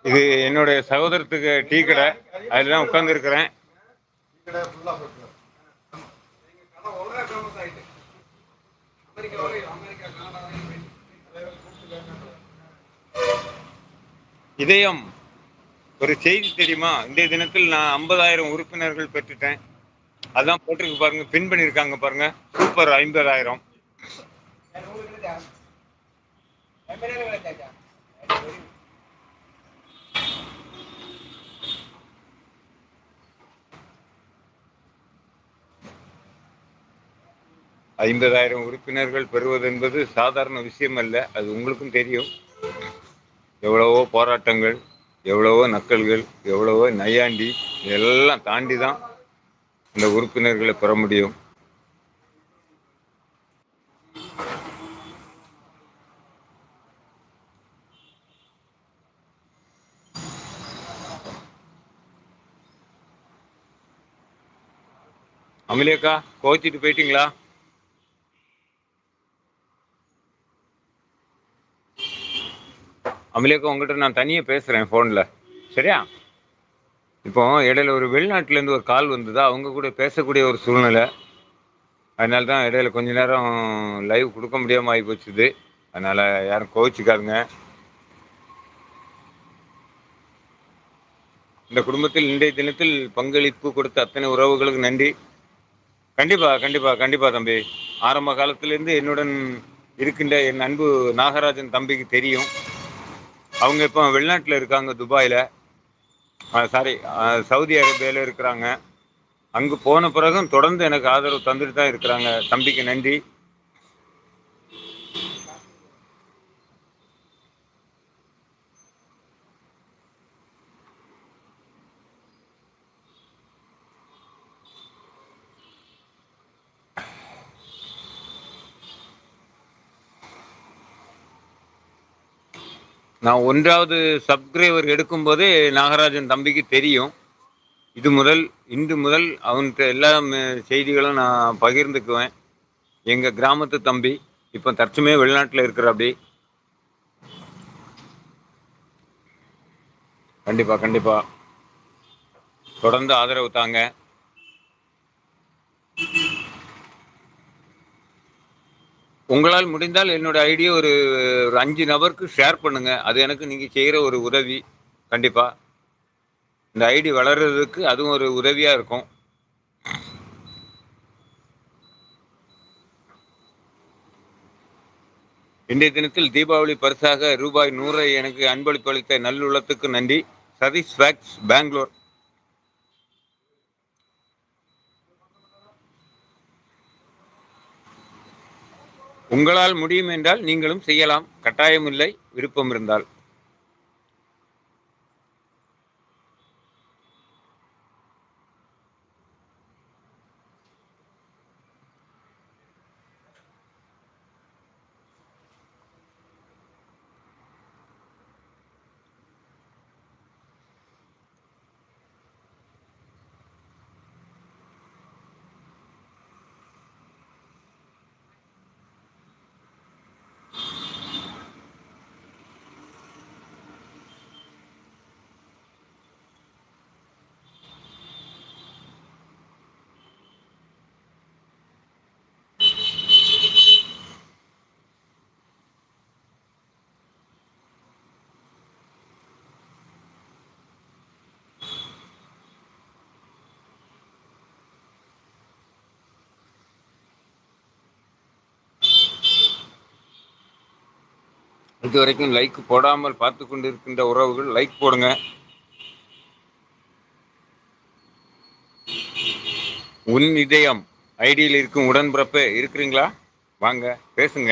இது என்னுடைய சகோதரத்துக்கு டீ கடை. அதில் தான் உட்காந்துருக்கிறேன். இதயம், ஒரு செய்தி தெரியுமா? இன்றைய தினத்தில் நான் 50,000 உறுப்பினர்கள் பெற்றுட்டேன். அதான் போட்டிருக்கு பாருங்க, பின் பண்ணியிருக்காங்க பாருங்க. சூப்பர் 50,000. 50,000 உறுப்பினர்கள் பெறுவது என்பது சாதாரண விஷயம் அல்ல. அது உங்களுக்கும் தெரியும். எவ்வளவோ போராட்டங்கள், எவ்வளவோ நக்கல்கள், எவ்வளவோ நையாண்டி, இதெல்லாம் தாண்டி தான் இந்த உறுப்பினர்களை பெற முடியும். அமலியக்கா, கோச்சிட்டு போயிட்டீங்களா? அமலியக்கா, உங்கள்கிட்ட நான் தனியாக பேசுகிறேன் ஃபோனில். சரியா? இப்போ இடையில ஒரு வெளிநாட்டிலேருந்து ஒரு கால் வந்ததா, அவங்க கூட பேசக்கூடிய ஒரு சூழ்நிலை. அதனால தான் இடையில கொஞ்ச நேரம் லைவ் கொடுக்க முடியாமல் ஆகி போச்சுது. அதனால் யாரும் கோவிச்சுக்காதுங்க. இந்த குடும்பத்தில் இன்றைய தினத்தில் பங்களிப்பு கொடுத்த அத்தனை உறவுகளுக்கு நன்றி. கண்டிப்பா, கண்டிப்பா, கண்டிப்பா தம்பி. ஆரம்ப காலத்திலேருந்து என்னுடன் இருக்கின்ற என் அன்பு நாகராஜன் தம்பிக்கு தெரியும். அவங்க இப்போ வெளிநாட்டில் இருக்காங்க, துபாயில். சாரி, சவுதி அரேபியாவில் இருக்கிறாங்க. அங்கு போன பிறகும் தொடர்ந்து எனக்கு ஆதரவு தந்துட்டு தான் இருக்கிறாங்க. தம்பிக்கு நன்றி. நான் 1வது சப்ஸ்கிரைபர் எடுக்கும்போதே நாகராஜன் தம்பிக்கு தெரியும். இன்று முதல் அவன்கிட்ட எல்லா செய்திகளும் நான் பகிர்ந்துக்குவேன். எங்கள் கிராமத்து தம்பி, இப்போ தற்சமயம் வெளிநாட்டில் இருக்கிறாப்படி. கண்டிப்பா, கண்டிப்பா. தொடர்ந்து ஆதரவு தாங்க. உங்களால் முடிந்தால் என்னோட ஐடியா ஒரு 5 நபருக்கு ஷேர் பண்ணுங்க. அது எனக்கு நீங்க செய்யற ஒரு உதவி. கண்டிப்பா. இந்த ஐடி வளர்றதுக்கு அதுவும் ஒரு உதவியா இருக்கும். இன்றைய தினத்தில் தீபாவளி பரிசாக ரூபாய் 100 எனக்கு அன்பளிப்பு அளித்த நல்லுள்ளத்துக்கு நன்றி. சதீஷ் ஃபேக்ஸ், பெங்களூர். உங்களால் முடியும் என்றால் நீங்களும் செய்யலாம். கட்டாயமில்லை, விருப்பம் இருந்தால். இதுவரைக்கும் லைக் போடாமல் பார்த்து கொண்டிருக்கின்ற உறவுகள் லைக் போடுங்க. உன் இதயம் ஐடியில் இருக்கும் உடன்பிறப்பு இருக்கிறீங்களா? வாங்க பேசுங்க.